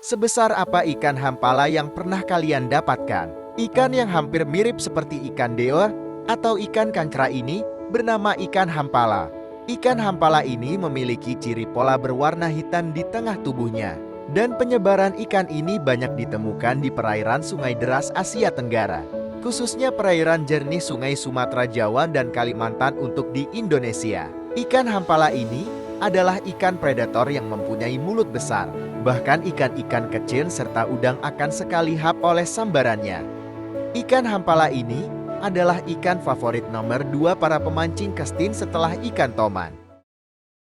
Sebesar apa ikan hampala yang pernah kalian dapatkan? Ikan yang hampir mirip seperti ikan deo atau ikan kankra ini bernama ikan hampala. Ikan hampala ini memiliki ciri pola berwarna hitam di tengah tubuhnya. Dan penyebaran ikan ini banyak ditemukan di perairan sungai deras Asia Tenggara, khususnya perairan jernih sungai Sumatera, Jawa, dan Kalimantan untuk di Indonesia. Ikan hampala ini adalah ikan predator yang mempunyai mulut besar. Bahkan ikan-ikan kecil serta udang akan sekali hap oleh sambarannya. Ikan hampala ini adalah ikan favorit nomor 2 para pemancing kestin setelah ikan toman.